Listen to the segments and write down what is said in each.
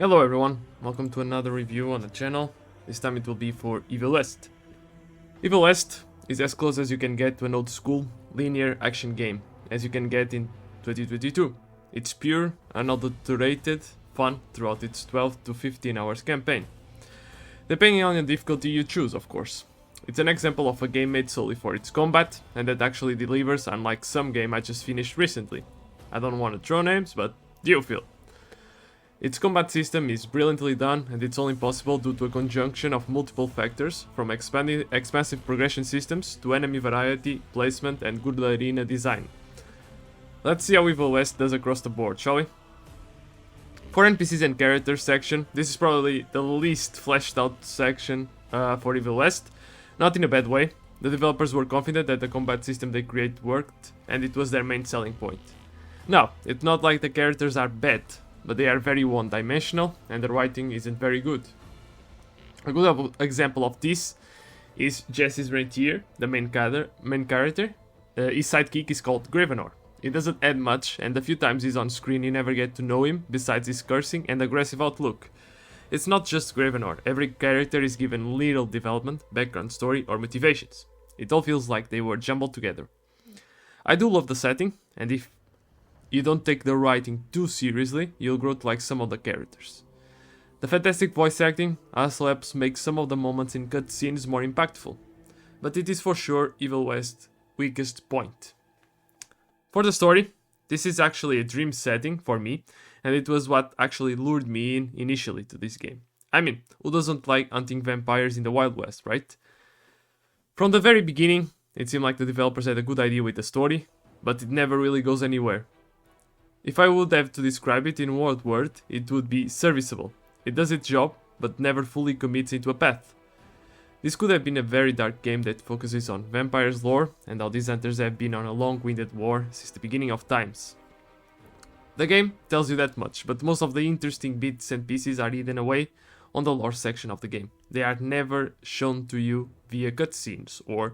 Hello everyone, welcome to another review on the channel. This time it will be for Evil West. Evil West is as close as you can get to an old school linear action game as you can get in 2022. It's pure, unadulterated fun throughout its 12 to 15 hours campaign. Depending on the difficulty you choose, of course. It's an example of a game made solely for its combat and that actually delivers, unlike some game I just finished recently. I don't want to throw names, but you feel. Its combat system is brilliantly done, and it's only possible due to a conjunction of multiple factors, from expansive progression systems to enemy variety, placement, and good arena design. Let's see how Evil West does across the board, shall we? For NPCs and characters section, this is probably the least fleshed out section for Evil West, not in a bad way. The developers were confident that the combat system they created worked, and it was their main selling point. Now, it's not like the characters are bad, but they are very one-dimensional and the writing isn't very good. A good example of this is Jesse's Rentier, the main character. His sidekick is called Gravenor. He doesn't add much, and the few times he's on screen you never get to know him, besides his cursing and aggressive outlook. It's not just Gravenor, every character is given little development, background story or motivations. It all feels like they were jumbled together. I do love the setting, and if you don't take the writing too seriously, you'll grow to like some of the characters. The fantastic voice acting also helps make some of the moments in cutscenes more impactful, but it is for sure Evil West's weakest point. For the story, this is actually a dream setting for me, and it was what actually lured me in initially to this game. I mean, who doesn't like hunting vampires in the Wild West, right? From the very beginning, it seemed like the developers had a good idea with the story, but it never really goes anywhere. If I would have to describe it in one word, it would be serviceable. It does its job, but never fully commits into a path. This could have been a very dark game that focuses on vampires' lore and how these hunters have been on a long-winded war since the beginning of times. The game tells you that much, but most of the interesting bits and pieces are hidden away on the lore section of the game. They are never shown to you via cutscenes or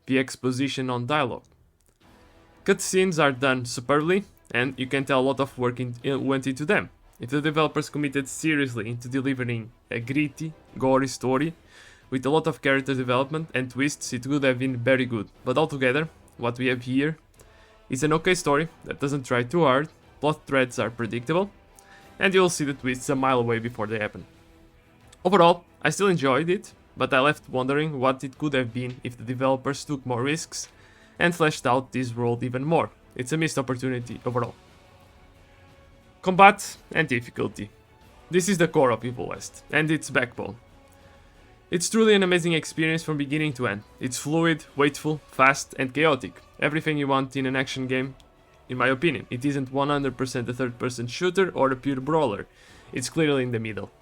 via exposition on dialogue. Cutscenes are done superbly, and you can tell a lot of work went into them. If the developers committed seriously into delivering a gritty, gory story with a lot of character development and twists, it would have been very good. But altogether, what we have here is an okay story that doesn't try too hard, plot threads are predictable, and you'll see the twists a mile away before they happen. Overall, I still enjoyed it, but I left wondering what it could have been if the developers took more risks and fleshed out this world even more. It's a missed opportunity overall. Combat and difficulty. This is the core of Evil West, and its backbone. It's truly an amazing experience from beginning to end. It's fluid, weightful, fast, and chaotic. Everything you want in an action game, in my opinion. It isn't 100% a third-person shooter or a pure brawler. It's clearly in the middle.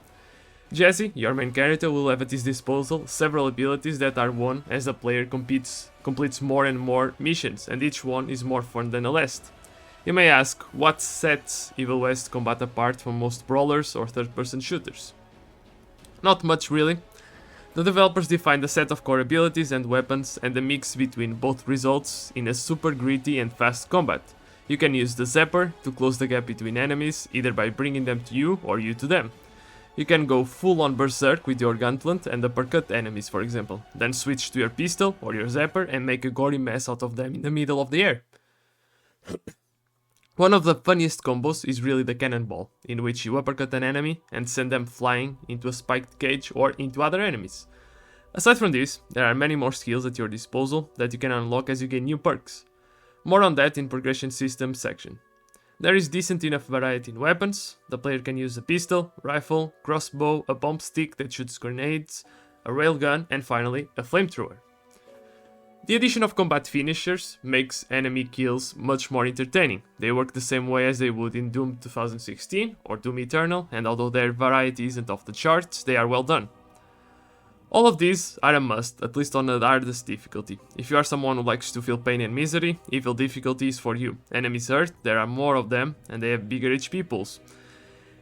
Jesse, your main character, will have at his disposal several abilities that are won as the player completes more and more missions, and each one is more fun than the last. You may ask, what sets Evil West combat apart from most brawlers or third-person shooters? Not much really. The developers defined a set of core abilities and weapons, and the mix between both results in a super gritty and fast combat. You can use the Zapper to close the gap between enemies, either by bringing them to you or you to them. You can go full on berserk with your gauntlet and uppercut enemies, for example, then switch to your pistol or your zapper and make a gory mess out of them in the middle of the air. One of the funniest combos is really the cannonball, in which you uppercut an enemy and send them flying into a spiked cage or into other enemies. Aside from this, there are many more skills at your disposal that you can unlock as you gain new perks. More on that in progression system section. There is decent enough variety in weapons. The player can use a pistol, rifle, crossbow, a bomb stick that shoots grenades, a railgun, and finally, a flamethrower. The addition of combat finishers makes enemy kills much more entertaining. They work the same way as they would in Doom 2016 or Doom Eternal, and although their variety isn't off the charts, they are well done. All of these are a must, at least on the hardest difficulty. If you are someone who likes to feel pain and misery, Evil difficulty is for you. Enemies hurt, there are more of them, and they have bigger HP pools.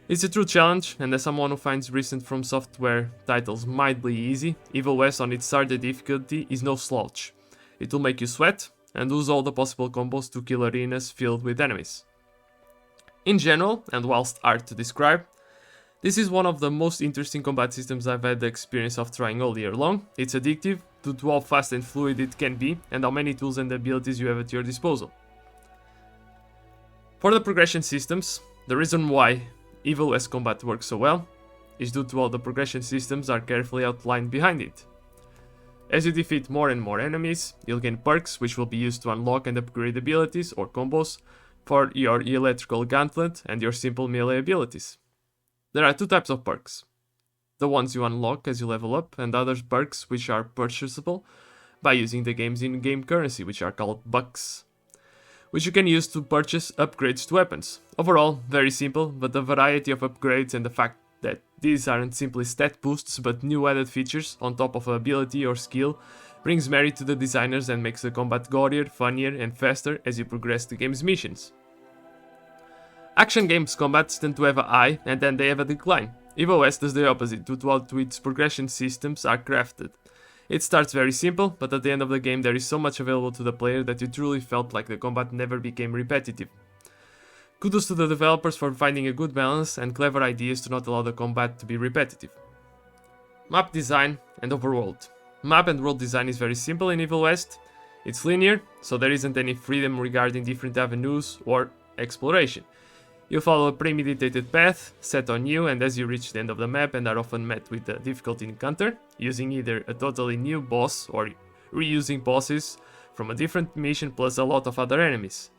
It's a true challenge, and as someone who finds recent From Software titles mildly easy, Evil West on its harder difficulty is no slouch. It will make you sweat, and use all the possible combos to kill arenas filled with enemies. In general, and whilst hard to describe, This is one of the most interesting combat systems I've had the experience of trying all year long. It's addictive due to how fast and fluid it can be and how many tools and abilities you have at your disposal. For the progression systems, the reason why Evil West combat works so well is due to how the progression systems are carefully outlined behind it. As you defeat more and more enemies, you'll gain perks which will be used to unlock and upgrade abilities or combos for your electrical gauntlet and your simple melee abilities. There are two types of perks. The ones you unlock as you level up, and other perks which are purchasable by using the game's in-game currency, which are called bucks, which you can use to purchase upgrades to weapons. Overall, very simple, but the variety of upgrades and the fact that these aren't simply stat boosts but new added features on top of ability or skill brings merit to the designers and makes the combat gorier, funnier and faster as you progress the game's missions. Action games combats tend to have a high and then they have a decline. Evil West does the opposite due to how its progression systems are crafted. It starts very simple, but at the end of the game there is so much available to the player that you truly felt like the combat never became repetitive. Kudos to the developers for finding a good balance and clever ideas to not allow the combat to be repetitive. Map design and overworld. Map and world design is very simple in Evil West. It's linear, so there isn't any freedom regarding different avenues or exploration. You follow a premeditated path set on you, and as you reach the end of the map and are often met with a difficult encounter, using either a totally new boss or reusing bosses from a different mission plus a lot of other enemies.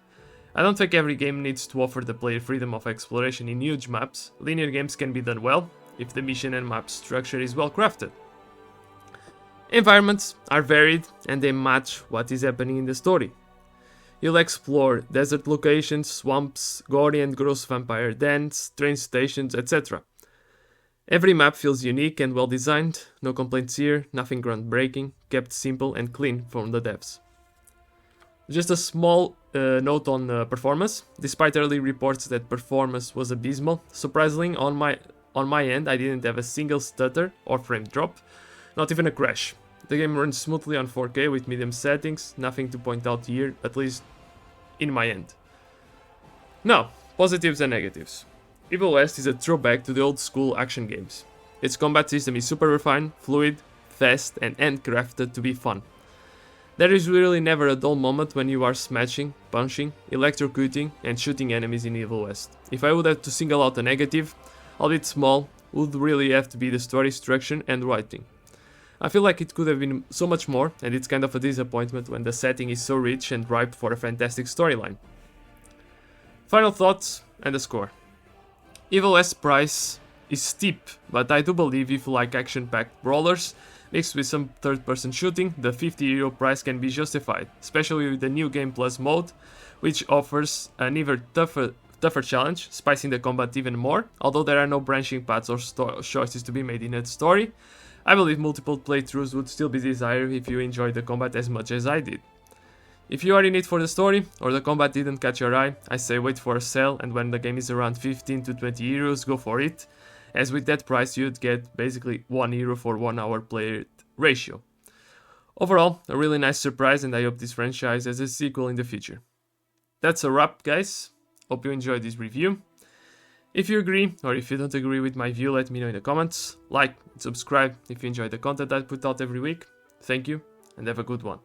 I don't think every game needs to offer the player freedom of exploration in huge maps. Linear games can be done well if the mission and map structure is well crafted. Environments are varied and they match what is happening in the story. You'll explore desert locations, swamps, gory and gross vampire dens, train stations, etc. Every map feels unique and well designed, no complaints here, nothing groundbreaking, kept simple and clean from the devs. Just a small note on performance. Despite early reports that performance was abysmal, surprisingly on my end I didn't have a single stutter or frame drop, not even a crash. The game runs smoothly on 4K with medium settings, nothing to point out here, at least in my end. Now, positives and negatives. Evil West is a throwback to the old school action games. Its combat system is super refined, fluid, fast and handcrafted to be fun. There is really never a dull moment when you are smashing, punching, electrocuting and shooting enemies in Evil West. If I would have to single out a negative, albeit small, would really have to be the story structure and writing. I feel like it could have been so much more, and it's kind of a disappointment when the setting is so rich and ripe for a fantastic storyline. Final thoughts and a score. Evil West's price is steep, but I do believe if you like action-packed brawlers, mixed with some third-person shooting, the €50 price can be justified, especially with the new Game Plus mode, which offers an even tougher challenge, spicing the combat even more. Although there are no branching paths or choices to be made in its story, I believe multiple playthroughs would still be desired if you enjoyed the combat as much as I did. If you are in it for the story, or the combat didn't catch your eye, I say wait for a sale, and when the game is around 15 to 20 euros, go for it, as with that price you'd get basically €1 for 1 hour played ratio. Overall, a really nice surprise, and I hope this franchise has a sequel in the future. That's a wrap, guys. Hope you enjoyed this review. If you agree, or if you don't agree with my view, let me know in the comments. Like and subscribe if you enjoy the content I put out every week. Thank you, and have a good one.